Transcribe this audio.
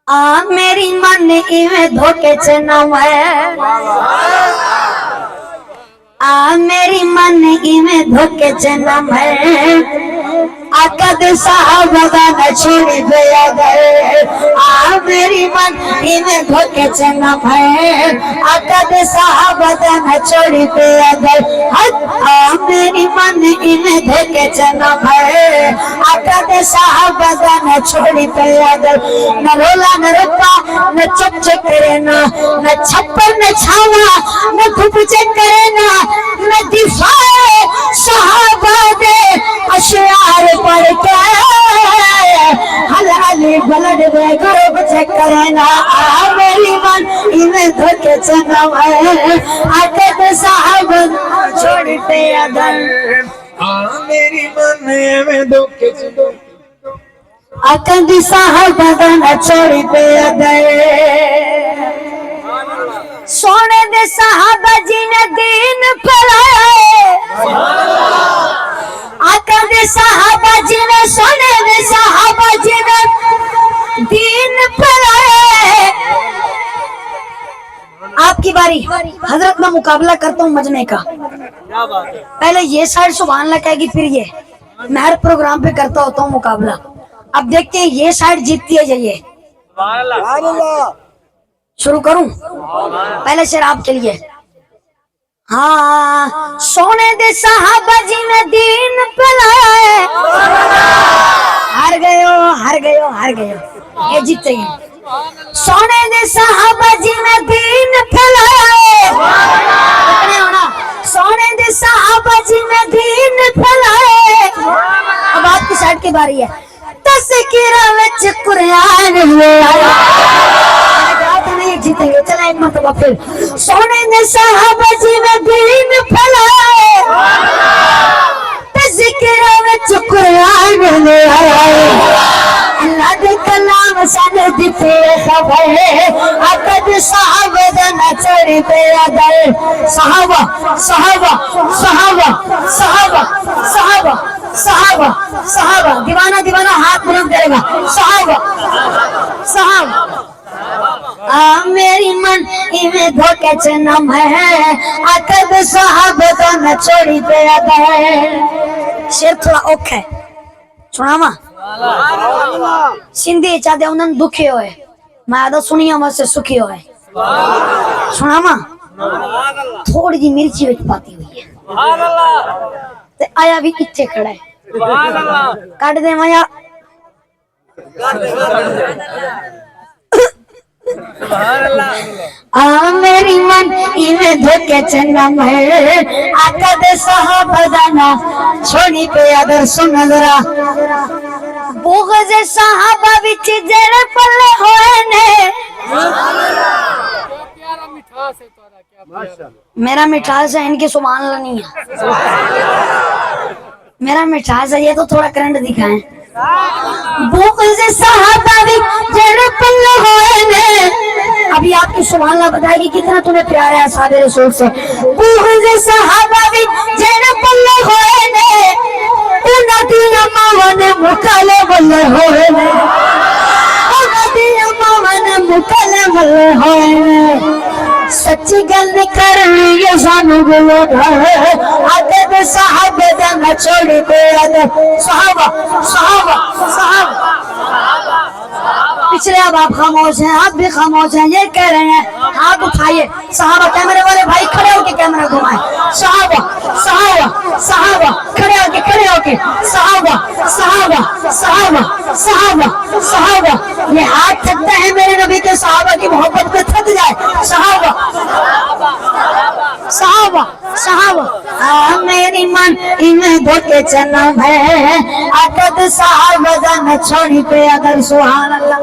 आ मेरी मन इवें धोखे च न मैं आ मेरी मन इवें धोखे च न मैं अकद साहब न छोड़ी गया गए आ मेरी मन इवें धोखे च न मैं अकद साहब न छोड़ी गया गए आ मेरी मन इवें धोखे च न मैं अकद साहब न छोड़ी गया गए न रोला न रुपा न चुप करे ना न छप्पर न छावा न धूप करे ना न दिफाए साहबा दे अशयार पढ़ के हलाली बलड में गर्भ करे ना आ मेरी मन इन्हें धोखे चना है अकद साहब छोड़ पे अदर आ मेरी मन में धोखे चना अकद साहब न छोड़ पे अदर सोने दे साहबा जी ने दीन फैलाए आका दे साहबा जी ने सोने दे साहबा जी ने दीन फैलाए। आपकी बारी हजरत, मैं मुकाबला करता हूँ मजने का। पहले ये साइड सुभान अल्लाह कहेगी, फिर ये मैं हर प्रोग्राम पे करता होता हूँ मुकाबला। अब देखते हैं ये साइड जीतती है जाइए। शुरू करूं? पहले शेर आपके लिए। हाँ, सोने दे साहबा जी ने दीन फैलाए हार गयो हार गयो हार गयो, ये जीते हैं। सोने दे साहबा जी ने दीन फैलाए सोने दे साहबा जी ने दीन फैलाए। अब आपकी साइड की बारी है। तस्कीरा विच कुरान ले आया नहीं जीतेंगे। चला एक मरतबा फिर। सोने ने साहबा जी ने दीन फैलाए तस्कीरा विच कुरान ले आया अल्लाह दे कलाम साने दिते खबर अकद साहब न चढ़ पे अदर साहबा साहबा साहबा साहबा साहबा साहबा साहबा दीवाना दीवाना हाथ बुलंद करेगा। साहबा साहबा आ मेरी मन इवें धोखे च न है अकद साहब न छोड़ी पे अदर। शेर थोड़ा औखा है, सुनावा। सिंधी चाहते उन्होंने दुखी होए, मैं आदा सुनिया वैसे सुखी होए। सुनावा। थोड़ी जी मिर्ची विच पाती हुई है ते आया भी इत्थे खड़ा है। काट दे माया आ मेरी मन इवें धोखे च न है अकद साहब न छोड़ी पे अदर। सुन जरा बुग़्ज़ साहबा विच जेड़े पल्ले होए ने मेरा मिठास है, इनकी सुभान अल्लाह नहीं है। मेरा मिठास है, ये तो थोड़ा करंट दिखाएं। बुग़्ज़ साहबा विच जेड़े पल्ले होए ने। अभी आपकी सुभान अल्लाह बताएगी कितना तुम्हें प्यार है सादे रसूल से। बुग़्ज़ साहबा विच जेड़े पल्ले होए ने उन्हां दियां मावां ने मुकाले बल्ले होए ने उन्हां दियां मावां ने मुकाले बल्ले होए ने। सच्ची गल करनी ये सानू बोलो अकद साहब न छोड़ी पे अदर। साहबा साहबा साहबा पिछले अब आप खामोश हैं, आप भी खामोश हैं। ये कह रहे हैं हाथ उठाइए। साहबा कैमरे वाले भाई खड़े होके कैमरा घुमाए। साहबा साहबा साहबा खड़े होके साहबा साहबा साहबा साहबा साहबा। ये हाथ थकता है मेरे नबी के साहबा की मोहब्बत में थक जाए। साहबा साहबा साहबा आ मेरी मन इवें धोखे च न है अकद साहब न छोड़ी पे अदर। सुभान अल्लाह।